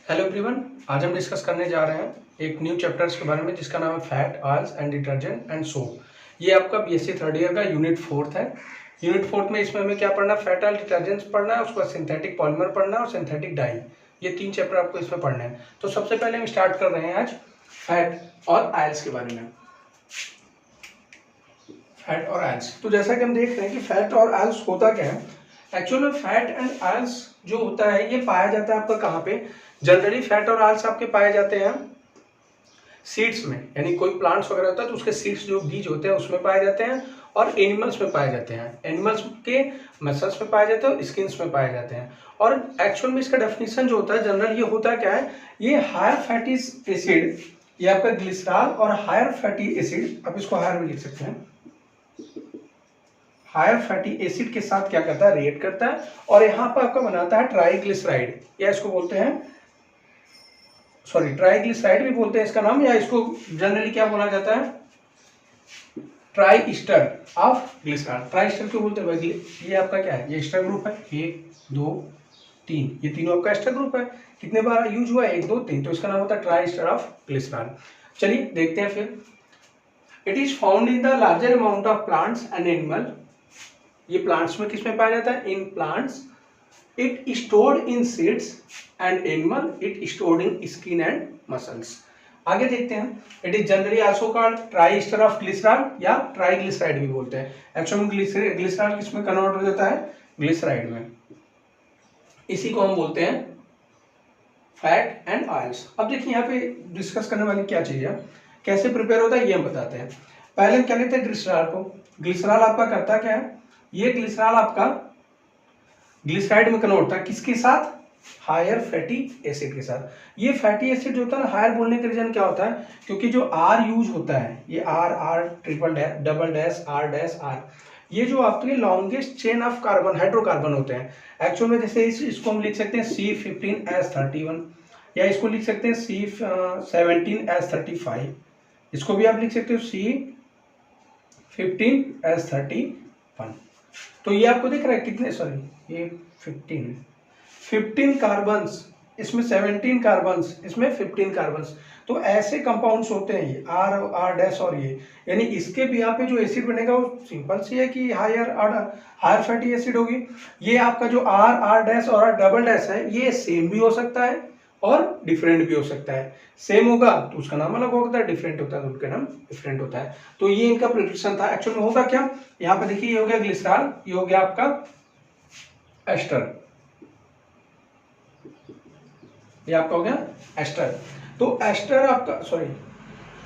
Hello everyone, आज हम discuss करने जा रहे हैं एक न्यू चैप्टर्स के बारे में जिसका नाम है fat, oils and detergent and soap. ये आपका बीएससी थर्ड ईयर का यूनिट 4 है। यूनिट 4 में इसमें हमें क्या पढ़ना है? फैट, ऑयल, डिटर्जेंट्स पढ़ना है, उसके बाद सिंथेटिक पॉलीमर पढ़ना है और सिंथेटिक डाई। ये 3 चैप्टर आपको इसमें पढ़ने हैं। तो सबसे पहले हम स्टार्ट कर रहे हैं आज फैट और ऑयल्स के बारे में। फैट और ऑयल्स, तो जैसा कि हम देख रहे हैं कि फैट और ऑयल्स होता क्या है। एक्चुअल में फैट एंड ऑयल्स जो होता है ये पाया जाता है आपका कहाँ पे? जनरली फैट और ऑयल्स आपके पाए जाते हैं सीड्स में, यानी कोई प्लांट्स वगैरह होता है तो उसके सीड्स जो बीज होते हैं उसमें पाए जाते हैं, और एनिमल्स में पाए जाते हैं। एनिमल्स के मसल्स में पाए जाते हैं और स्किन्स में पाए जाते हैं। और एक्चुअल में इसका डेफिनेशन जो होता है जनरल ये होता क्या है, ये हायर फैटी एसिड, ये आपका ग्लिसरॉल और हायर फैटी एसिड, आप इसको हायर में लिख सकते हैं, हायर फैटी एसिड के साथ क्या करता है? रिएक्ट करता है और यहाँ पर आपका बनाता है ट्राइग्लिसराइड, या इसको बोलते हैं ट्राइग्लिसराइड भी बोलते हैं इसका नाम, या इसको जनरली क्या बोला जाता है? Try ester of glycerol. Try Easter क्यों बोलते हैं भाई? ये आपका क्या है? ये एस्टर ग्रुप है, 1 2 3, ये तीनों आपका एस्टर ग्रुप है। कितने बार यूज हुआ है? 1 2 3, तो इसका नाम होता है ट्राई ईस्टर ऑफ ग्लिसरॉल। चलिए देखते हैं फिर। It is found in the larger amount of plants and animal. ये प्लांट्स में किस में पाया जाता है? In plants. It stored in seeds and animal it stored in skin and muscles. आगे देखते हैं। It is generally also called try ester of glycerol या ट्राइग्लिसराइड भी बोलते हैं। एक्चुअली में ग्लिसरॉल किसमें कन्वर्ट हो जाता है? ग्लिसराइड में। इसी को हम बोलते हैं फैट एंड ऑयल्स। अब देखिए यहाँ पे डिस्कस करने वाली क्या चीज है, कैसे प्रिपेयर होता है ये हम बताते हैं। पहले हम क्या लेते हैं? ग्लिसरॉल को। ग्लिसरॉल आपका करता क्या है? ये ग्लिसरॉल आपका ग्लिसराइड में कन्वर्ट होता है, किसके साथ? हायर फैटी एसिड के साथ। ये फैटी एसिड जो होता है ना, हायर बोलने का रीजन क्या होता है? क्योंकि जो आर यूज होता है, ये R triple dash double dash R, ये जो आपके longest chain of carbon hydrocarbon होते हैं। एक्चुअल में जैसे इसको हम लिख सकते हैं C15S31, या इसको लिख सकते हैं C17S35, इसको भी आप लिख सकते हो C15S31। तो ये आपको दिख रहा है कितने, सॉरी ये 15 कार्बन्स, इसमें 17 कार्बन्स, इसमें 15 कार्बन्स। तो ऐसे कंपाउंड्स होते हैं ये आर डैश और ये, यानी इसके भी यहाँ पे जो एसिड बनेगा वो सिंपल सी है कि हायर फैटी एसिड होगी। ये आपका जो आर डैश और डबल डैश है ये सेम भी हो सकता है और डिफरेंट भी हो सकता है। सेम होगा तो उसका नाम अलग होता है, डिफरेंट होता है तो उनका नाम डिफरेंट होता है। तो ये इनका प्रिपरेशन था। एक्चुअल में होगा क्या, यहाँ पे देखिए ये हो गया ग्लिसरॉल, ये हो गया आपका एस्टर, ये आपका हो गया एस्टर। तो एस्टर आपका,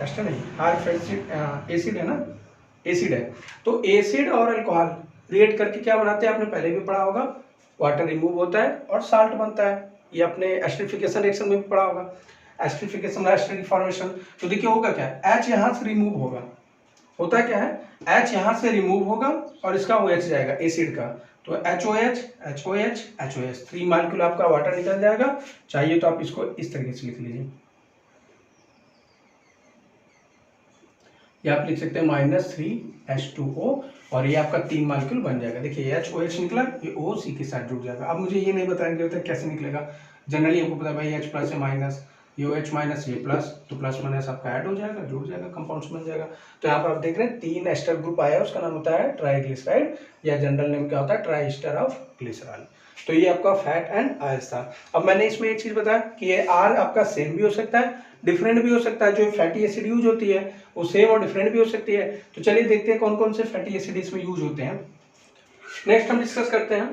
एस्टर नहीं, हायर फैटी एसिड है ना, एसिड है। तो एसिड और अल्कोहल रिएक्ट करके क्या बनाते हैं? आपने पहले भी पढ़ा होगा, वाटर रिमूव होता है और साल्ट बनता है। ये अपने एस्टरिफिकेशन रिएक्शन में भी पढ़ा होगा, एस्टरिफिकेशन एस्टर फॉर्मेशन। तो देखिए होगा क्या, H यहाँ से रिमूव होगा, होता क्या है, H यहाँ से रिमूव होगा और इसका OH जाएगा एसिड का, तो HOH HOH HOH, 3 मॉलिक्यूल आपका वाटर निकल जाएगा। चाहिए तो आप इसको इस तरीके से लिख लीजिए, ये आप लिख सकते हैं -3H2O, और ये आपका 3 मॉलिक्यूल बन जाएगा। देखिए HOH निकला, ये OC के साथ जुड़ जाएगा। अब मुझे ये नहीं बताएंगे होता कैसे निकलेगा, जनरली आपको पता है भाई H प्लस है माइनस, ये OH माइनस ये प्लस, तो प्लस माइनस आपका ऐड हो जाएगा, जुड़ जाएगा, कंपाउंड्स बन जाएगा। तो यहाँ पर आप देख रहे हैं 3 एस्टर ग्रुप आया है, उसका नाम होता है ट्राइग्लिसराइड, या जनरल नेम क्या होता है? Try ester of glycerol. तो ये आपका फैट एंड ऑयल्स था। अब मैंने इसमें एक चीज बताया कि ये आर आपका सेम भी हो सकता है, डिफरेंट भी हो सकता है। जो फैटी एसिड यूज होती है वो सेम और डिफरेंट भी हो सकती है। तो चलिए देखते हैं कौन कौन से फैटी एसिड इसमें यूज होते हैं। नेक्स्ट हम डिस्कस करते हैं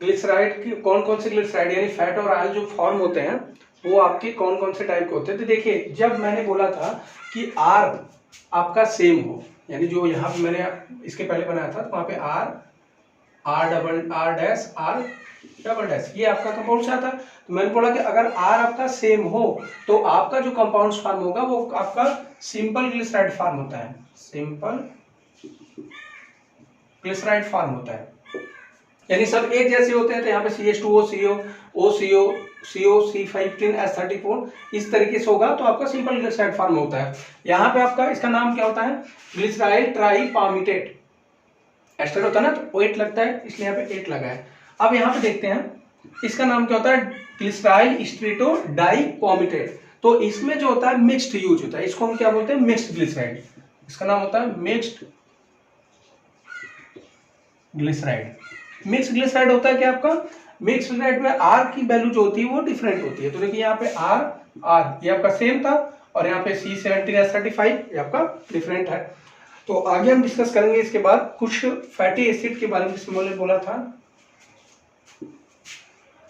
ग्लिसराइड की, कौन कौन से ग्लिसराइड यानी फैट और ऑयल जो फॉर्म होते हैं वो आपके कौन कौन से टाइप के होते हैं। तो देखिए जब मैंने बोला था कि आर आपका सेम हो, यानी जो यहाँ पे मैंने इसके पहले बनाया था तो वहाँ पे R dash R double dash, ये आपका कंपाउंड आता है। तो मैंने बोला कि अगर आर आपका सेम हो तो आपका जो कंपाउंड फॉर्म होगा वो आपका सिंपल ग्लिसराइड फॉर्म होता है, सिंपल ग्लिसराइड फॉर्म होता है, यानी सब एक जैसे होते हैं। तो यहाँ पे CH2O CO OCO CO C15S34 इस तरीके से होगा तो आपका सिंपल ग्लिसराइड फॉर्म होता है। यहाँ पे आपका इसका नाम क्या होता है? ग्लिसराइल ट्राइपामिटेट। एस्टर होता है ना तो 8 लगता है, इसलिए यहाँ पे 8 लगा है। अब यहाँ पे देखते हैं इसका नाम क्या होता है, ग्लिसराइल स्ट्रेटोडाइपॉमिटेट। तो इसमें जो होता है मिक्स्ड यूज होता है, इसको हम क्या बोलते हैं, मिक्स्ड ग्लिसराइड। इसका नाम होता है मिक्स्ड ग्लिसराइड। मिक्स ग्लिसराइड होता है क्या आपका, मिक्स ग्लिसराइड में आर की वैल्यू जो होती है वो डिफरेंट होती है। तो देखिए यहाँ पे आर आर ये आपका सेम था, और यहाँ पे C17S35 ये आपका डिफरेंट है। तो आगे हम डिस्कस करेंगे इसके बाद कुछ फैटी एसिड के बारे में जिसमें बोला था।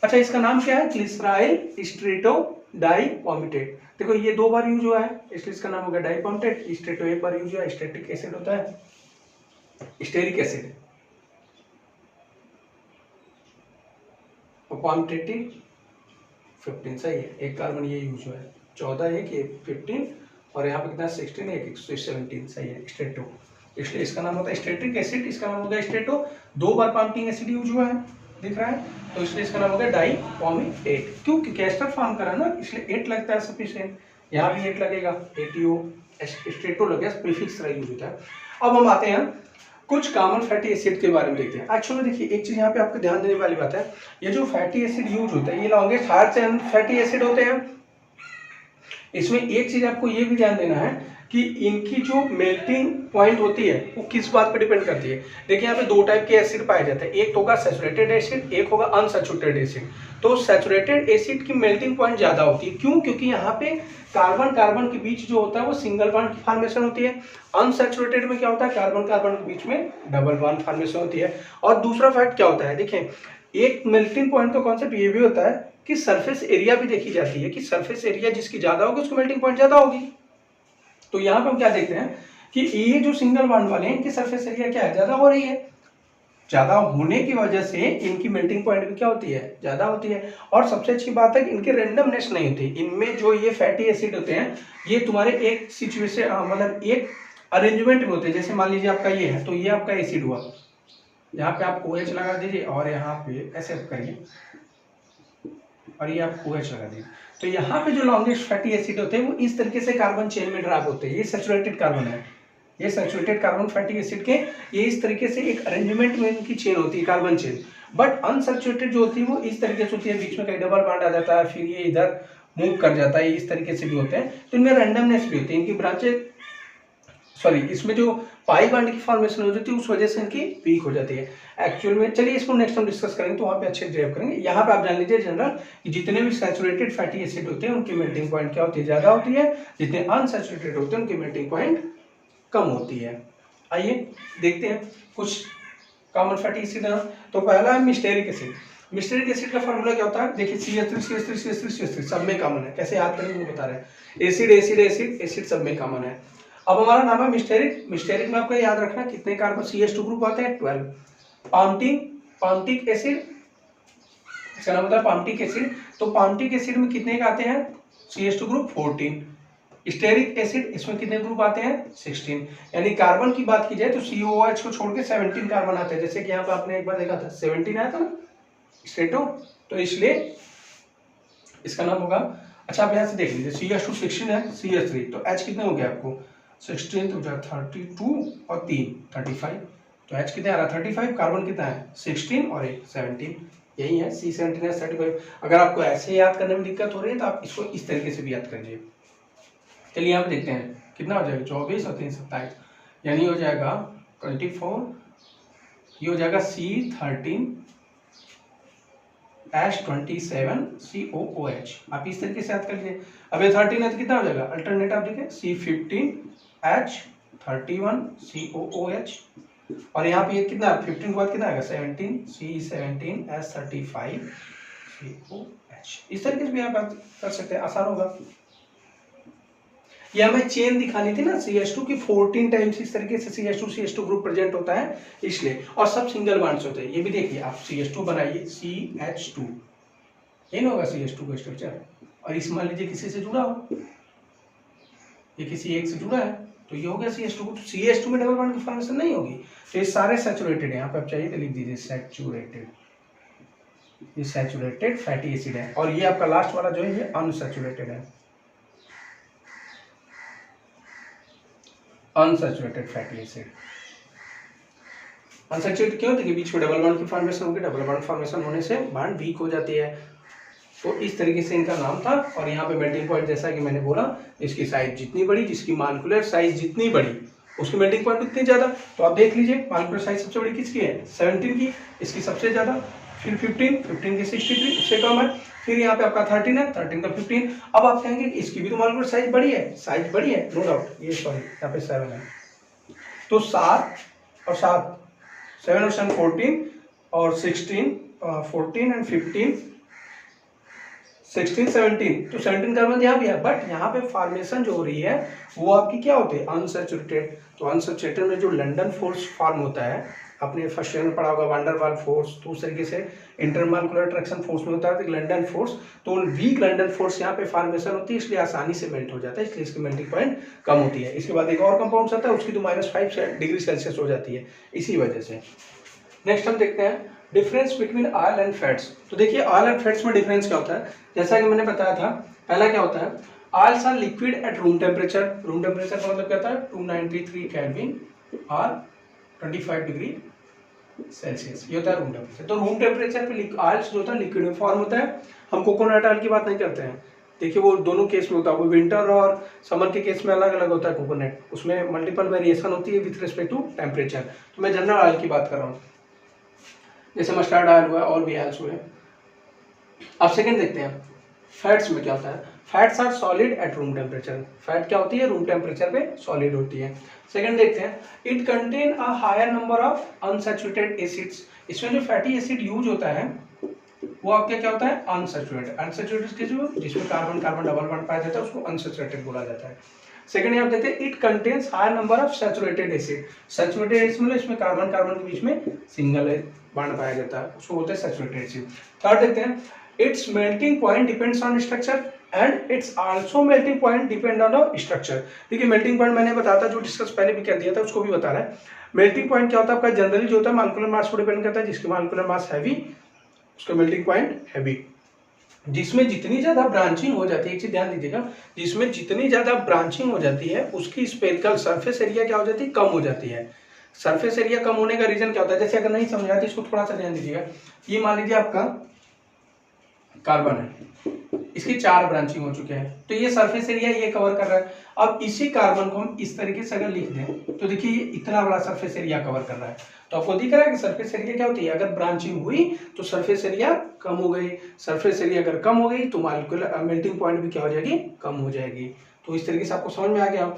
अच्छा, इसका नाम क्या है, ग्लिसराइल स्ट्रेटोडाइपॉमिटेट। देखो ये 2 बार यूज हुआ है, इसलिए इसका नाम हो गया डाइपॉमिटेट। स्ट्रेटो 1 बार यूज हुआ है, स्टेटिक एसिड होता है, स्टेरिक एसिड। क्वांटिटी 15 सही है, एक कार्बन ये यूज हुआ है, 14 एक, ये 15, और यहाँ पे कितना 16 एक 17 सही है स्ट्रेटो। इसलिए इसका नाम होता है स्टेटिक एसिड, इसका नाम होगा स्ट्रेटो। 2 बार पाम्पिंग एसिड यूज हुआ है, दिख रहा है, तो इसलिए इसका नाम होगा डाइपॉमिटेट। क्यों, क्योंकि एस्टर फॉर्म करा ना, इसलिए 8 लगता है सफिशिएंट, यहाँ भी 8 लगेगा, एटीओ स्ट्रेटो लगेगा, प्रीफिक्स तरह यूज होता है। अब हम आते हैं कुछ कॉमन फैटी एसिड के बारे में देखते हैं। एक्चुअली देखिए एक चीज यहाँ पे आपको ध्यान देने वाली बात है, ये जो फैटी एसिड यूज होता है ये longest higher chain fatty acid होते हैं। इसमें एक चीज आपको ये भी ध्यान देना है कि इनकी जो मेल्टिंग पॉइंट होती है वो किस बात पर डिपेंड करती है। देखिए यहाँ पे 2 टाइप के एसिड पाए जाते हैं, एक होगा सैचुरेटेड एसिड, एक होगा अनसैचुरेटेड एसिड। तो सैचुरेटेड एसिड की मेल्टिंग पॉइंट ज्यादा होती है, क्यों, क्योंकि यहाँ पे कार्बन कार्बन के बीच जो होता है वो सिंगल बॉन्ड की फॉर्मेशन होती है। अनसैचुरेटेड में क्या होता है, कार्बन कार्बन के बीच में डबल बॉन्ड फॉर्मेशन होती है। और दूसरा फैक्ट क्या होता है, देखिए एक मेल्टिंग पॉइंट का कॉन्सेप्ट ये भी होता है कि सरफेस एरिया भी देखी जाती है, कि सरफेस एरिया जिसकी ज्यादा होगी उसकी मेल्टिंग पॉइंट ज्यादा होगी। तो यहाँ पे हम क्या देखते हैं कि ये जो सिंगल बॉन्ड वाले हैं इनकी सरफेस एरिया क्या है, ज्यादा हो रही है। ज्यादा होने की वजह से इनकी मेल्टिंग पॉइंट भी क्या होती है, ज्यादा होती है। और सबसे अच्छी बात है कि इनकी रेंडमनेस नहीं होती। इनमें जो ये फैटी एसिड होते हैं ये तुम्हारे एक सिचुएशन मतलब एक अरेंजमेंट में होते हैं। जैसे मान लीजिए आपका ये है, तो ये आपका एसिड हुआ, यहाँ पे आप OH लगा दीजिए, और यहाँ पे ऐसे करिए, और ये आप OH लगा दीजिए। तो यहाँ पे जो लॉन्गेस्ट फैटी एसिड होते हैं वो इस तरीके से कार्बन चेन में ड्रैग होते हैं। ये सैचुरेटेड कार्बन है, ये सैचुरेटेड कार्बन फैटी एसिड के ये इस तरीके से एक अरेंजमेंट में इनकी चेन होती है, कार्बन चेन। बट अनसैचुरेटेड जो होती है वो इस तरीके से होती है, बीच में कहीं डबल बॉन्ड आ जाता है, फिर ये इधर मूव कर जाता है, इस तरीके से भी होते हैं। तो इनमें रैंडमनेस भी होती है, इनकी ब्रांचेज सॉरी इसमें जो पाई बॉन्ड की फॉर्मेशन हो जाती है उस वजह से इनकी वीक हो जाती है एक्चुअल में। चलिए इसको नेक्स्ट हम डिस्कस करेंगे, तो वहाँ पे अच्छे ड्राइव करेंगे। यहाँ पे आप जान लीजिए जनरल कि जितने भी सैचुरेटेड फैटी एसिड होते हैं उनकी मेल्टिंग पॉइंट क्या होती है, ज्यादा होती है। जितने अनसैचुरेटेड होते हैं उनकी मेल्टिंग पॉइंट कम होती है। आइए देखते हैं कुछ कॉमन फैटी एसिड। तो पहला है मिस्टेरिक एसिड। मिस्टेरिक एसिड का फॉर्मूला क्या होता है, देखिए CH3 सब में कॉमन है। कैसे याद करेंगे वो बता रहे हैं, एसिड एसिड एसिड एसिड सब में कॉमन है। अब हमारा नाम है मिस्टेरिक। मिस्टेरिक में आपको याद रखना कितने कार्बन CH2 ग्रुप आते हैं, 12। पाम्टिक एसिड, इसका नाम होता है पाम्टिक एसिड। तो पाम्टिक एसिड में कितने का आते हैं CH2 ग्रुप, 14। स्टेरिक एसिड इसमें कितने ग्रुप आते हैं, 16। यानी कार्बन की बात की जाए तो COOH को छोड़ के 17 कार्बन आते हैं। जैसे कि यहाँ पे आपने एक बार देखा था 17 आया था ना स्ट्रेटो, तो इसलिए इसका नाम होगा। अच्छा आप यहाँ से देख लीजिए CH2 16 है, CH3 तो H कितने हो गए आपको, 16 तो 32 और 3 35। तो H कितने आ रहा है 35, कार्बन कितना है 16 और 1 17, यही है C17H35। अगर आपको ऐसे याद करने में दिक्कत हो रही है तो आप इसको इस तरीके से भी याद करिए। चलिए यहाँ पे देखते हैं कितना हो जाएगा, 24 और 3 27, यानी हो जाएगा 24, ये हो जाएगा C13H27 COOH। आप इस तरीके से याद कर लीजिए। अब ये 13 है तो कितना हो जाएगा, अल्टरनेट आप देखिए C15H31 COOH, और यहाँ पे ये कितना 15 के बाद कितना आएगा 17 C17H35 COH। इस तरीके से भी आप कर सकते हैं, आसान होगा। ये हमें चेन दिखानी थी ना CH2 की 14 टाइम्स इस तरीके से CH2 ग्रुप प्रेजेंट होता है इसलिए, और सब सिंगल बॉन्ड्स होते हैं। ये भी देखिए आप CH2 बनाइए CH2, ये ना होगा CH2 का स्ट्रक्चर, और इस मान लीजिए किसी से जुड़ा हो, ये किसी एक से जुड़ा है तो ये हो गया CH2। तो CH2 में डबल बॉन्ड की फॉर्मेशन नहीं होगी। तो ये सारे सैचुरेटेड है, यहाँ पे आप चाहिए तो लिख दीजिए सैचुरेटेड, ये सैचुरेटेड फैटी एसिड है। और ये आपका लास्ट वाला जो है ये अनसैचुरेटेड है, अनसैचुरेटेड फैटी एसिड। अनसैचुरेटेड क्यों? देखिए बीच में डबल बॉन्ड की फॉर्मेशन होगी, डबल बॉन्ड फॉर्मेशन होने से बॉन्ड वीक हो जाती है। तो इस तरीके से इनका नाम था। और यहाँ पे मेल्टिंग पॉइंट जैसा कि मैंने बोला, इसकी साइज जितनी बड़ी, जिसकी मॉलिक्यूलर साइज जितनी बड़ी, उसकी मेल्टिंग पॉइंट उतनी ज़्यादा। तो आप देख लीजिए मॉलिक्यूलर साइज सबसे बड़ी किसकी है? 17 की, इसकी सबसे ज़्यादा। फिर 15 की 63, उससे कम है। फिर यहाँ पे आपका 13 है, 13 का 15। अब आप कहेंगे इसकी भी तो मॉलिक्यूलर साइज बड़ी है, साइज बड़ी है, नो डाउट। ये सॉरी यहाँ पे 7 है, तो 7 और 7, 7 और 7 14 और 16 14 एंड 15 16 17, तो 17 कार्बन यहाँ भी है। बट यहाँ पे फॉर्मेशन जो हो रही है वो आपकी क्या होती है? अनसैचुरेटेड। तो अनसैचुरेटेड में जो लंडन फोर्स फॉर्म होता है, आपने फर्स्ट ईयर में पढ़ा होगा वैन डर वाल फोर्स, तो उस तरीके से इंटरमॉलिक्यूलर अट्रैक्शन फोर्स में होता है लंडन फोर्स। तो वीक लंडन फोर्स यहाँ पे फॉर्मेशन होती है, इसलिए आसानी से मेल्ट हो जाता है, इसलिए इसकी मेल्टिंग पॉइंट कम होती है। इसके बाद एक और कंपाउंड आता है, उसकी तो -5 डिग्री सेल्सियस हो जाती है इसी वजह से। नेक्स्ट हम देखते हैं difference between oil and fats. तो देखिए ऑयल एंड फैट्स में डिफरेंस क्या होता है? जैसा कि मैंने बताया था, पहला क्या होता है? Oils are liquid at room temperature. Room temperature का मतलब क्या होता है? 293 केल्विन और 25 डिग्री सेल्सियस, ये होता है रूम टेम्परेचर। तो रूम टेम्परेचर पे ऑयल्स जो होता है लिक्विड में फॉर्म होता है। हम कोकोनट ऑयल की बात नहीं करते हैं, देखिए वो दोनों केस में होता है, वो विंटर और समर के केस में अलग अलग होता है कोकोनट, उसमें मल्टीपल वेरिएशन होती है विथ रिस्पेक्ट टू टेम्परेचर। तो मैं जनरल ऑयल की बात कर रहा हूँ, जैसे मस्टर्ड ऑयल हुआ और भी ऑयल्स हुए। अब सेकंड देखते हैं फैट्स में क्या होता है। Fats are solid at room temperature. Fat क्या होती है? रूम टेम्परेचर पे सॉलिड होती है। सेकंड देखते हैं it contain a higher number of unsaturated acids. इसमें जो फैटी एसिड यूज होता है वो आपका क्या होता है? अनसैचुरेटेड। अनसैचुरेटेड के जो जिसमें कार्बन कार्बन डबल बॉन्ड पाया जाता है उसको अनसैचुरेटेड बोला जाता है। सेकंड आप देखते हैं it contains higher number of saturated acid. Saturated acid मतलब इसमें कार्बन कार्बन के बीच में सिंगल बॉन्ड पाया जाता है, उसको बोलते हैं सैचुरेटेड एसिड। थर्ड देखते हैं it's melting point depends on structure and it's also melting point depend on structure. देखिए मेल्टिंग पॉइंट मैंने बताया था, जो डिस्कस पहले भी कर दिया था, उसको भी बता रहा है। मेल्टिंग पॉइंट क्या होता है आपका? जनरली जो होता है मॉलिक्यूलर मास को डिपेंड करता है, जिसकी मॉलिक्यूलर मास हैवी उसका मेल्टिंग पॉइंट हैवी। जिसमें जितनी ज्यादा ब्रांचिंग हो जाती है, एक चीज ध्यान दीजिएगा, जिसमें जितनी ज्यादा ब्रांचिंग हो जाती है उसकी स्पेरिकल सरफेस एरिया क्या हो जाती है? कम हो जाती है। सरफेस एरिया कम होने का रीजन क्या होता है? जैसे अगर नहीं समझ आती इसको थोड़ा सा ध्यान दीजिएगा। ये मान लीजिए आपका कार्बन है, इसकी 4 ब्रांचिंग हो चुके हैं, तो ये सरफेस एरिया ये कवर कर रहा है। अब इसी कार्बन को हम इस तरीके से अगर लिख दें तो देखिए ये इतना बड़ा सरफेस एरिया कवर कर रहा है। तो आपको दिख रहा है कि सरफेस एरिया क्या होती है? अगर ब्रांचिंग हुई तो सरफेस एरिया कम हो गई, सरफेस एरिया अगर कम हो गई तो मॉलिक्यूलर मेल्टिंग पॉइंट भी क्या हो जाएगी? कम हो जाएगी। तो इस तरीके से आपको समझ में आ गया।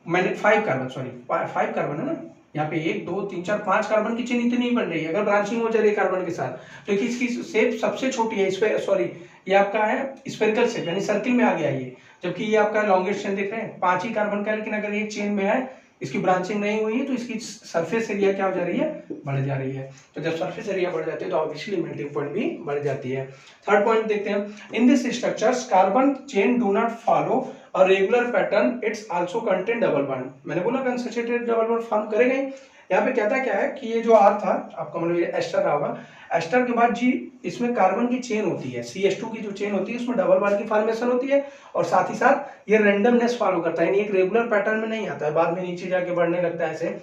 मैंने 5 कार्बन है ना, यहाँ पे 1 2 3 4 5 कार्बन की चेन इतनी बन रही है, अगर ब्रांचिंग हो जा रही है कार्बन के साथ, तो इसकी शेप सबसे छोटी है। इस पे सॉरी ये आपका है स्फेरिकल शेप, यानी सर्किल में आ गया ये, जबकि ये आपका लॉन्गेस्ट चेन देख रहे हैं 5 ही कार्बन का, लेकिन अगर एक चेन में है इसकी ब्रांचिंग नहीं हुई है तो इसकी सरफेस एरिया क्या हो जा रही है? बढ़ जा रही है। तो जब सरफेस एरिया बढ़ जाती है तो ऑब्वियसली मेल्टिंग पॉइंट भी बढ़ जाती है। थर्ड पॉइंट देखते हैं in this structures carbon chain do not follow और regular pattern, it's also contain double bond. मैंने बोला अनसैचुरेटेड डबल बॉन्ड फॉर्म करेगा ही। यहाँ पे कहता क्या है कि ये जो आर था आपका मतलब ये एस्टर रहा होगा, एस्टर के बाद जी इसमें कार्बन की चेन होती है, CH2 की जो चेन होती है उसमें डबल बॉन्ड की फॉर्मेशन होती है, और साथ ही साथ ये रैंडमनेस फॉलो करता है, यानी एक रेगुलर पैटर्न में नहीं आता है, बाद में नीचे जाके बढ़ने लगता है ऐसे।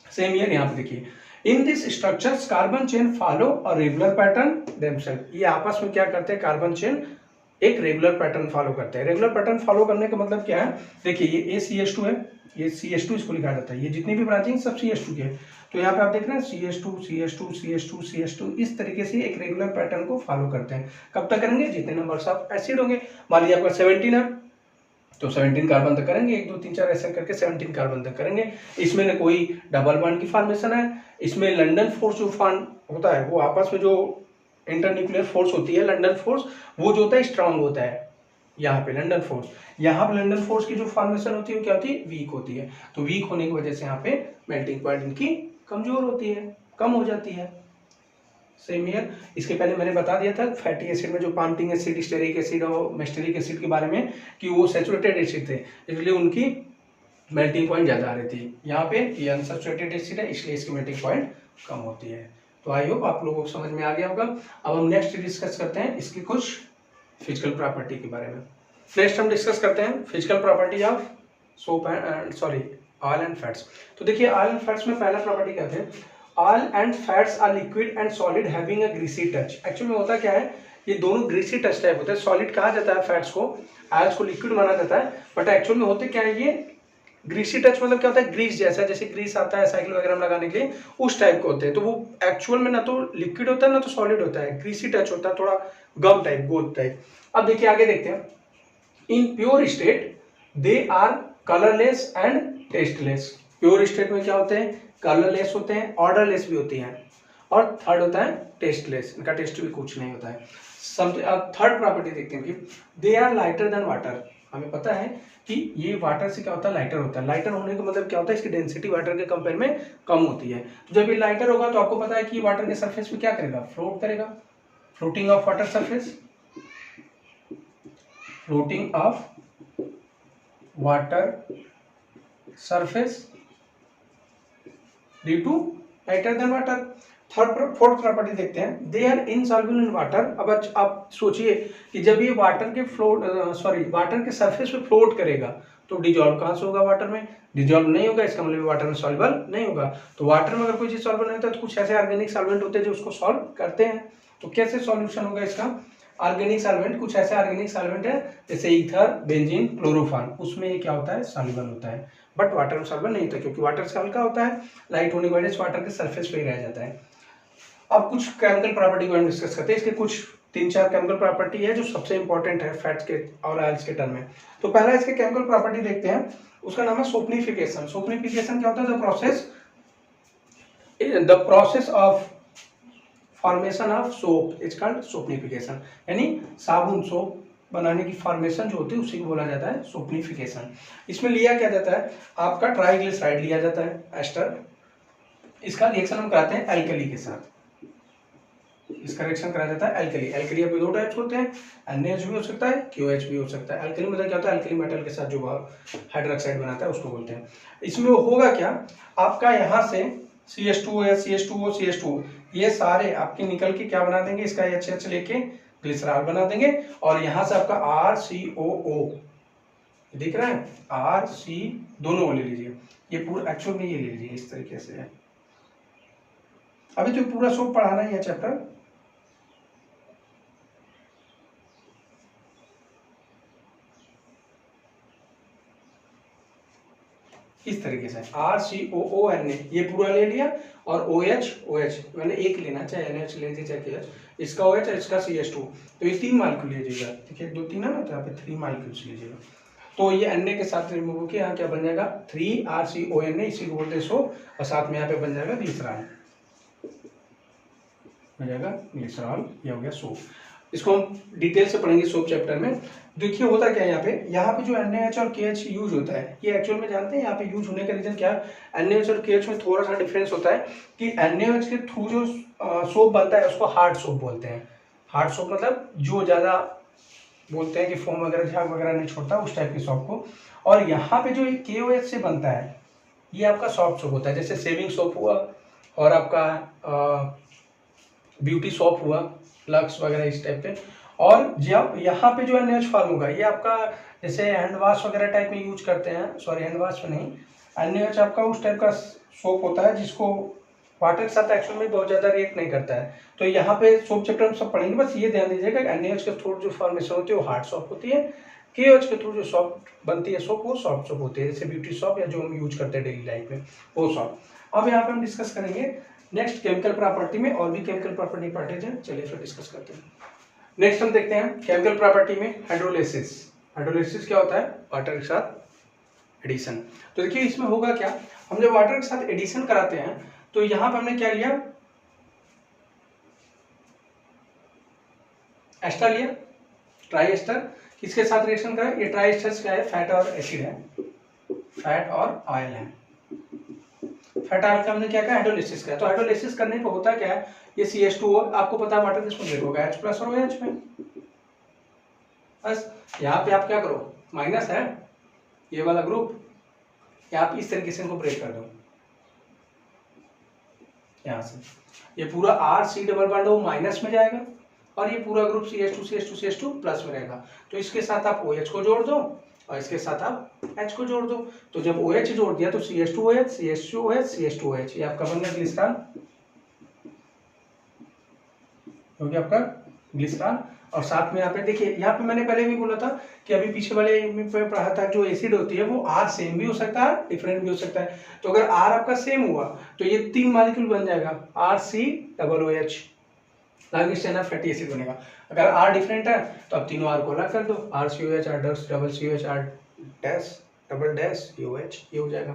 सेम ईयर यहाँ पे देखिए इन this structures carbon chain follow और रेगुलर पैटर्न देमसेल्फ। ये आपस में क्या करते हैं? कार्बन चेन एक रेगुलर पैटर्न फॉलो करते हैं। रेगुलर पैटर्न फॉलो करने का मतलब क्या है? देखिए ये CH2 है, ये CH2 इसको लिखा जाता है, ये जितनी भी ब्रांचिंग सब CH2 के हैं। तो यहाँ पे आप देख रहे हैं CH2 CH2 CH2 CH2 इस तरीके से एक रेगुलर पैटर्न को फॉलो करते हैं। कब तक करेंगे? जितने नंबर्स ऑफ एसिड होंगे। मान लीजिए आपका 17 है तो 17 कार्बन तक करेंगे, 1 2 3 4 ऐसे करके 17 कार्बन तक करेंगे। इसमें न कोई डबल बॉन्ड की फॉर्मेशन है, इसमें लंडन फोर्स जो फॉर्म होता है वो आपस में जो इंटरन्यूक्लियर फोर्स होती है लंडन फोर्स, वो जो होता है स्ट्रांग होता है। यहाँ पे लंडन फोर्स, यहाँ पे लंडन फोर्स की जो फॉर्मेशन होती है वो क्या होती है? वीक होती है। तो वीक होने की वजह से यहाँ पे मेल्टिंग पॉइंट इनकी कमजोर होती है, कम हो जाती है। सेम ईयर इसके पहले मैंने बता दिया था फैटी एसिड में जो पाम्पिंग एसिड, स्टेरिक एसिड और मेस्टेरिक एसिड के बारे में कि वो सैचुरेटेड एसिड थे, इसलिए उनकी मेल्टिंग पॉइंट ज़्यादा आ रही थी। यहाँ पे ये अनसैचुरेटेड एसिड है इसलिए इसकी मेल्टिंग पॉइंट कम होती है। तो आई होप आप लोगों को समझ में आ गया होगा। अब हम नेक्स्ट डिस्कस करते हैं इसकी कुछ फिजिकल प्रॉपर्टी के बारे में। नेक्स्ट हम डिस्कस करते हैं physical property of soap and oil and fats. तो देखिए ऑयल एंड फैट्स में पहला प्रॉपर्टी कहते हैं oil and fats are liquid and solid having a greasy touch. Actually में होता क्या है, ये दोनों ग्रीसी टच टाइप होते हैं। सॉलिड कहा जाता है फैट्स को, ऑयल्स को लिक्विड माना जाता है, बट एक्चुअल में होते क्या है ये ग्रीसी टच मतलब क्या होता है, ग्रीस जैसा, जैसे ग्रीस आता है साइकिल वगैरह में लगाने के लिए, उस टाइप के होते हैं। तो वो एक्चुअल में ना तो लिक्विड होता है ना तो सॉलिड होता है, ग्रीसी टच होता है, थोड़ा गम टाइप, गोद टाइप। अब देखिए आगे देखते हैं, in pure state they are colourless and tasteless. Pure state में क्या होते हैं, कलरलेस होते हैं, ऑर्डरलेस भी होती हैं, और थर्ड होता है टेस्टलेस, इनका टेस्ट भी कुछ नहीं होता है। अब थर्ड प्रॉपर्टी देखते हैं कि they are lighter than water. हमें पता है कि ये वाटर से क्या होता है, लाइटर होता है। लाइटर होने का मतलब क्या होता है, इसकी डेंसिटी वाटर के कंपेयर में कम होती है। तो जब ये लाइटर होगा तो आपको पता है कि वाटर के सरफेस पे क्या करेगा, फ्लोट करेगा, floating of water surface, floating of water surface due to lighter than water. Fourth property देखते हैं, they are insoluble in water. अब आप सोचिए कि जब ये वाटर के वाटर के सरफेस पे फ्लोट करेगा तो डिजॉल्व कहाँ से होगा, वाटर में डिजॉल्व नहीं होगा, इसका मतलब वाटर में सॉल्युबल नहीं होगा। तो वाटर में अगर कोई चीज सॉल्युबल नहीं होता तो कुछ ऐसे ऑर्गेनिक सॉल्वेंट होते हैं जो उसको सॉल्व करते हैं। तो कैसे सॉल्यूशन होगा इसका, ऑर्गेनिक सॉल्वेंट, कुछ ऐसे ऑर्गेनिक सॉल्वेंट है जैसे ईथर, बेंजीन, क्लोरोफॉर्म, उसमें ये क्या होता है, सॉल्युबल होता है, बट वाटर में सॉल्युबल नहीं होता क्योंकि वाटर से हल्का होता है, लाइट होने की वजह से वाटर के सरफेस पे ही रह जाता है। अब कुछ केमिकल प्रॉपर्टी को हम डिस्कस करते हैं। इसके कुछ 3-4 केमिकल प्रॉपर्टी है जो सबसे इंपॉर्टेंट है फैट्स के और ऑयल्स के टर्म में। तो पहला इसके केमिकल प्रॉपर्टी देखते हैं, उसका नाम है सोपनिफिकेशन। सोपनिफिकेशन क्या होता है, the process of formation of soap is called saponification, यानी साबुन सोप बनाने की फॉर्मेशन जो होती है उसी को बोला जाता है सोपनिफिकेशन। इसमें लिया क्या जाता है, आपका ट्राइग्लिसराइड लिया जाता है एस्टर, इसका रिएक्शन हम कराते हैं एल्कली के साथ, इसका रिएक्शन करा जाता है एल्कली। एल्कली अभी दो टाइप्स होते हैं, NaOH भी हो सकता है, KOH भी हो सकता है। एल्कली मतलब क्या होता है, एल्कली मेटल के साथ जो हाइड्रोक्साइड बनाता है उसको बोलते हैं। इसमें होगा क्या, आपका यहाँ से CH2 है, CH2O, CH2O, ये सारे आपके निकल के क्या बना देंगे, इसका HH लेके ग्लिसरॉल बना देंगे, और यहाँ से आपका RCOO दिख रहा है, RC दोनों ले लीजिए, ये पूरा एक्चुअल में ये ले लीजिए, इस तरीके से है। अभी तो पूरा सोप पढ़ाना ही है चैप्टर, इस तरीके से RCOONA ये पूरा ले लिया, और OH मैंने एक लेना, चाहे NH ले लीजिए चाहे KH, इसका OH और इसका CH2, तो ये 3 मॉलिक्यूल लीजिएगा, देखिए 2 3 है ना, तो यहाँ पे 3 मॉलिक्यूल्स लीजिएगा। तो ये Na के साथ रिमूव होकर यहाँ क्या बन जाएगा, 3RCONA, इसी को बोलते हैं सोप, और साथ में यहाँ पे बन जाएगा ग्लिसरॉल, हो जाएगा ग्लिसरॉल, ये हो गया सोप। इसको हम डिटेल से पढ़ेंगे सोप चैप्टर में। देखिए होता क्या है यहाँ पे जो NaOH और KH यूज होता है, ये एक्चुअल में जानते हैं यहाँ पे यूज होने का रीजन क्या है। NaOH और KH में थोड़ा सा डिफरेंस होता है कि NaOH के थ्रू जो सोप बनता है उसको हार्ड सोप बोलते हैं। हार्ड सोप मतलब जो ज़्यादा बोलते हैं कि फोम वगैरह झाग वगैरह नहीं छोड़ता, उस टाइप के सोप को। और यहाँ पे जो KOH से बनता है ये आपका सॉफ्ट सोप होता है, जैसे सेविंग सोप हुआ, और आपका ब्यूटी सोप हुआ, लक्स वगैरह इस टाइप पे। और जब यहाँ पे जो NaOH फॉर्म होगा, ये आपका जैसे हैंड वॉश वगैरह टाइप में यूज करते हैं, सॉरी हैंड वॉश में नहीं, NaOH आपका उस टाइप का सोप होता है जिसको वाटर के साथ एक्चुअल में बहुत ज़्यादा रिएक्ट नहीं करता है। तो यहाँ पे सोप चैप्टर में सब पढ़ेंगे, बस ये ध्यान दीजिएगा कि NaOH के थ्रू जो फॉर्मेशन होती है वो हार्ड सोप होती है, KOH के थ्रू जो सॉफ्ट बनती है सोप वो सॉफ्ट सोप होती है, जैसे ब्यूटी सोप या जो हम यूज करते हैं डेली लाइफ में वो सोप। अब यहाँ पे हम डिस्कस करेंगे नेक्स्ट केमिकल प्रॉपर्टी में, और भी केमिकल प्रॉपर्टी पार्टेज है, चलिए फिर डिस्कस करते हैं। नेक्स्ट हम देखते हैं केमिकल प्रॉपर्टी में हाइड्रोलिसिस। हाइड्रोलिसिस क्या होता है, वाटर के साथ एडिशन। तो देखिए इसमें होगा क्या, हम जब वाटर के साथ एडिशन कराते हैं तो यहाँ पर हमने क्या लिया, एस्टर लिया, ट्राई एस्टर, किसके साथ रिएक्शन करा, ये ट्राई एस्टर क्या है, फैट और एसिड है, फैट और ऑयल है। फैट ऑयल का हमने क्या किया, हाइड्रोलिसिस किया। तो हाइड्रोलिसिस करने पर होता क्या है, ये CH2O, आपको पता है वाटर किसमें ब्रेक होगा, H+ और OH में। बस यहाँ पे आप क्या करो, माइनस है ये वाला ग्रुप, यहाँ पे इस तरीके से इनको ब्रेक कर दो, यहाँ से ये पूरा RC डबल बॉन्ड वो माइनस में जाएगा, और ये पूरा group CH2 CH2 CH2 plus में रहेगा। तो इसके साथ आप OH को जोड़ दो, और इसके साथ आप H को जोड़ दो। तो जब OH जोड़ दिया तो CH2OH CH2OH CH2OH, ये आपका बन गया ग्लिसरॉल, हो गया आपका ग्लिसरॉल। और साथ में यहाँ पे देखिए, यहाँ पे मैंने पहले भी बोला था कि अभी पीछे वाले में पढ़ा था, जो एसिड होती है वो R सेम भी हो सकता है, डिफरेंट भी हो सकता है। तो अगर R आपका सेम हुआ तो ये 3 मॉलिक्यूल बन जाएगा, RCOOH, long chain of fatty acid बनेगा। अगर R डिफरेंट है तो आप तीनों R को अलग कर दो, RCOH, R double COH, R dash double dash OH, ये हो जाएगा।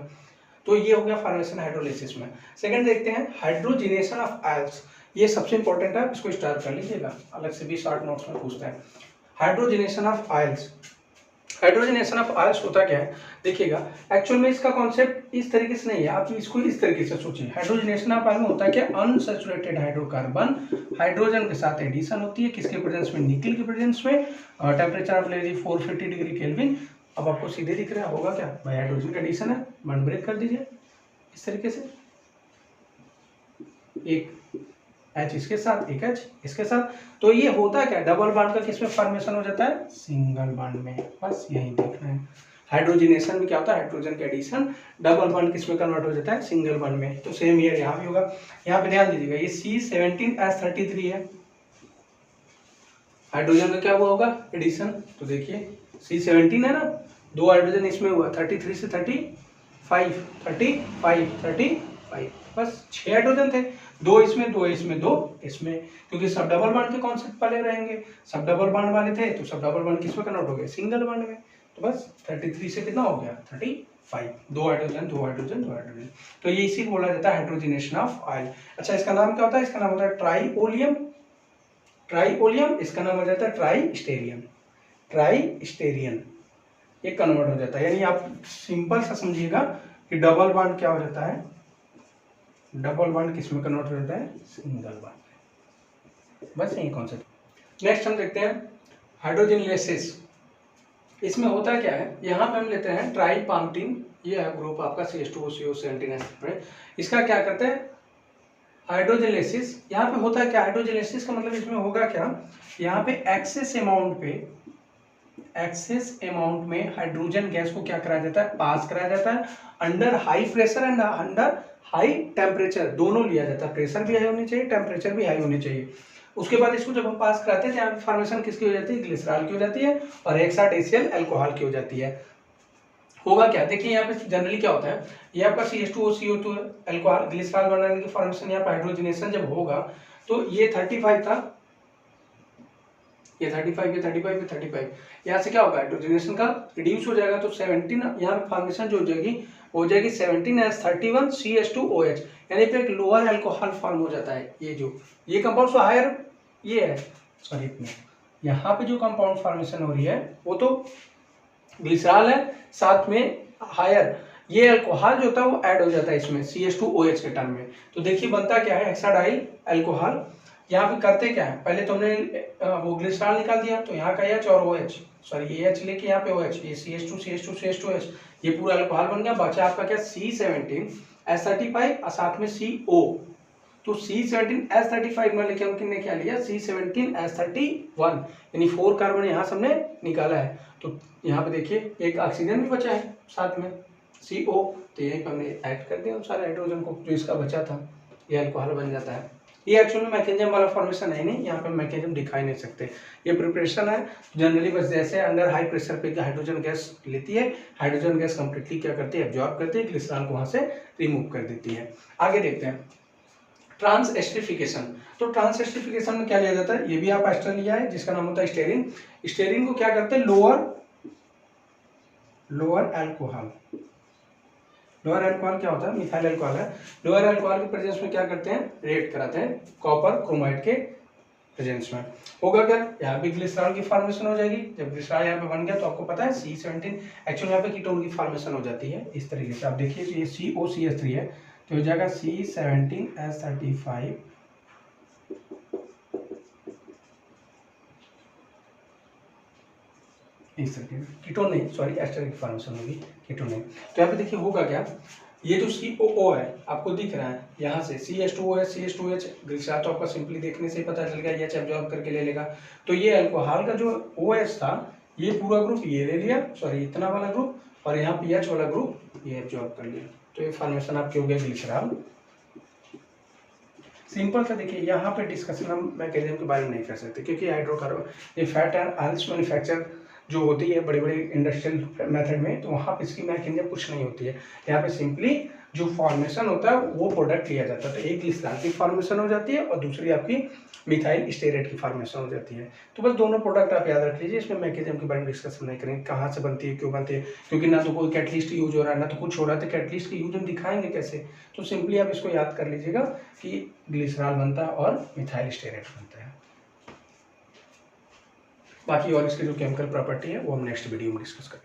तो ये हो गया फॉर्मेशन हाइड्रोलिसिस में। सेकंड देखते हैं हाइड्रोजिनेशन ऑफ आयल्स, ये सबसे इंपॉर्टेंट है, इसको स्टार कर लीजिएगा, अलग से भी शॉर्ट नोट्स में पूछता है। Hydrogenation of oils, hydrogenation of oils होता क्या है देखिएगा। एक्चुअल में इसका कॉन्सेप्ट इस तरीके से नहीं है, आप इसको इस तरीके से सोचिए। हाइड्रोजिनेशन ऑफ आयल में होता है क्या, अनसैचुरेटेड हाइड्रोकार्बन हाइड्रोजन के साथ एडिशन होती है, किसके प्रेजेंस में, निकल के प्रेजेंस में, टेम्परेचर ऑफ ले लीजिए 450 डिग्री केल्विन। अब आपको सीधे दिख रहा होगा क्या भाई, हाइड्रोजन का एडिशन है, बॉन्ड ब्रेक कर दीजिए इस तरीके से, एक H इसके साथ, एक H इसके साथ। तो ये होता है क्या, डबल बॉन्ड का किसमें फॉर्मेशन हो जाता है, सिंगल बॉन्ड में। बस यही देखना है, हाइड्रोजिनेशन में क्या होता है, हाइड्रोजन का एडिशन, डबल बॉन्ड किसमें कन्वर्ट हो जाता है, सिंगल बॉन्ड में। तो सेम ईयर यहाँ भी होगा। यहाँ पे ध्यान दीजिएगा, ये C17H33 है, हाइड्रोजन का क्या हुआ होगा, एडिशन। तो देखिए C17 है ना, 2 हाइड्रोजन इसमें हुआ, 33 से 35, 35, 35, बस 6 हाइड्रोजन थे, 2 इसमें, 2 इसमें, 2 इसमें, क्योंकि सब डबल बॉन्ड के कॉन्सेप्ट वाले रहेंगे, सब डबल बॉन्ड वाले थे तो सब डबल बॉन्ड किसमें कन्वर्ट हो गए, सिंगल बॉन्ड में। तो बस 33 से कितना हो गया, 35, 2 हाइड्रोजन, 2 हाइड्रोजन, 2 हाइड्रोजन। तो ये इसी बोला जाता है हाइड्रोजिनेशन ऑफ आयल। अच्छा, इसका नाम क्या होता है, इसका नाम होता है ट्राईओलियम, ट्राईओलियम, इसका नाम हो जाता है ट्राईस्टेरियम, ट्राईस्टेरियन, ये कन्वर्ट हो जाता है। यानी आप सिंपल सा समझिएगा कि डबल बॉन्ड क्या हो जाता है, डबल बॉन्ड किसमें कन्वर्ट हो जाता है, सिंगल बॉन्ड। बस यही कॉन्सेप्ट। नेक्स्ट हम देखते हैं हाइड्रोजिनेसिस। इसमें होता क्या है, यहाँ पे हम लेते हैं ट्राईपाम्पटीन, ये है ग्रुप आपका CH2CO17H। इसका क्या करते हैं, हाइड्रोजिनेसिस। यहाँ पे होता है क्या, हाइड्रोजिनेसिस का मतलब इसमें होगा क्या, यहाँ पे एक्सेस अमाउंट में हाइड्रोजन गैस को क्या कराया जाता है, पास कराया जाता है under high pressure and under high temperature, दोनों लिया जाता है, प्रेशर भी हाई होनी चाहिए, टेम्परेचर भी हाई होनी चाहिए। उसके बाद इसको जब हम पास कराते हैं, यहाँ पे फॉर्मेशन किसकी हो जाती है, ग्लिसरॉल की हो जाती है, और एक साथ HCl अल्कोहल की हो जाती है। होगा क्या, देखिए यहाँ पे जनरली क्या होता है, ये आपका CH2O CO2 अल्कोहल, ग्लिसरॉल बनाने की फॉर्मेशन, यहाँ पे हाइड्रोजिनेशन जब होगा तो ये 35 था, ये 35, ये 35, ये 35, यहाँ से क्या होगा, हाइड्रोजिनेशन का रिड्यूस हो जाएगा, तो 17 यहाँ पे फॉर्मेशन जो हो जाएगी 17H31 CH2OH, यानी पे एक लोअर अल्कोहल फॉर्म हो जाता है। ये कंपाउंड तो हायर, ये है सॉरी इतने, यहाँ पे जो कंपाउंड फॉर्मेशन हो रही है वो तो ग्लिसरॉल है, साथ में हायर ये अल्कोहल जो होता है वो ऐड हो जाता है इसमें CH2OH के टर्म में। तो देखिए बनता क्या है, हेक्साडाइल अल्कोहल। यहाँ पे करते क्या है, पहले तुमने वो ग्लिसरॉल निकाल दिया, तो यहाँ का H और OH, सॉरी ये H लेके यहाँ पे OH, ये CH2OH, ये पूरा अल्कोहल बन गया। बचा आपका क्या, C17H35 और साथ में CO। तो C17H35 में लेके हमने क्या लिया, C17H31, यानी 4 कार्बन यहाँ से हमने निकाला है। तो यहाँ पे देखिए एक ऑक्सीजन भी बचा है साथ में CO, तो यहीं पर हमने ऐड कर दिया सारे हाइड्रोजन को, जो इसका बचा था, ये अल्कोहल बन जाता है। ये एक्चुअली मैकेनिज्म वाला फॉर्मेशन है नहीं, यहाँ पे मैकेनिज्म दिखाई नहीं सकते, ये प्रिपरेशन है जनरली। बस जैसे अंडर हाई प्रेशर पे हाइड्रोजन गैस लेती है, हाइड्रोजन गैस कंप्लीटली क्या करती है, एब्जॉर्ब करती है, ग्लिसरॉल को वहाँ से रिमूव कर देती है। आगे देखते हैं ट्रांसएस्टरिफिकेशन। तो ट्रांसएस्टरिफिकेशन में क्या लिया जाता है, ये भी आप एस्टर लिया है जिसका नाम होता है स्टेरिन। स्टेरिन को क्या करते हैं, लोअर अल्कोहल, लोअर अल्कोहल क्या होता है, मिथाइल अल्कोहल है। लोअर अल्कोहल के प्रेजेंस में क्या करते हैं, रिएक्ट कराते हैं कॉपर क्रोमाइड के प्रेजेंस में। होगा क्या, यहाँ पे ग्लिसरॉल की फॉर्मेशन हो जाएगी। जब ग्लिसरॉल यहाँ पे बन गया तो आपको पता है C17, एक्चुअली यहाँ पे कीटोन की फॉर्मेशन हो जाती है इस तरीके से। आप देखिए ये COCH3 है, तो हो जाएगा C17H35 इस तरीके से, कीटोन नहीं, सॉरी एस्टर की फॉर्मेशन होगी, कीटोन नहीं। तो यहाँ पे देखिए होगा क्या, ये जो COO है आपको दिख रहा है, यहाँ से CH2OH ग्लिसरॉल तो आपका सिंपली देखने से ही पता चल गया, ये एब्जॉर्ब करके ले लेगा। तो ये अल्कोहल का जो OH था ये पूरा ग्रुप ये ले लिया, सॉरी इतना वाला ग्रुप, और यहाँ पीएच वाला ग्रुप ये एब्जॉर्ब कर लिया, तो ये फॉर्मेशन आपके हो गया ग्लिसरॉल। सिंपल सा देखिए, यहाँ पे डिस्कशन हम मैकेनिज्म के बारे में नहीं कर सकते, क्योंकि हाइड्रोकार्बन ये फैट एंड ऑयल्स मैन्युफैक्चर जो होती है बड़े बड़े इंडस्ट्रियल मेथड में, तो वहाँ पे इसकी मैकेनिज्म कुछ नहीं होती है। यहाँ पे सिंपली जो फॉर्मेशन होता है वो प्रोडक्ट लिया जाता है, तो एक ग्लिसरॉल की फॉर्मेशन हो जाती है और दूसरी आपकी मिथाइल स्टेरेट की फॉर्मेशन हो जाती है। तो बस दोनों प्रोडक्ट आप याद रख लीजिए, इसमें मैकेनिज्म के बारे में डिस्कशन नहीं करेंगे, कहाँ से बनती है, क्यों बनती है, क्योंकि ना तो कोई कैटलिस्ट यूज हो रहा है ना तो कुछ हो रहा है, तो कैटलिस्ट की यूज हम दिखाएंगे कैसे। तो सिंपली आप इसको याद कर लीजिएगा कि ग्लिसरॉल बनता है और मिथाइल स्टेरेट बनता है। बाकी और इसके जो केमिकल प्रॉपर्टी है वो हम नेक्स्ट वीडियो में डिस्कस करेंगे।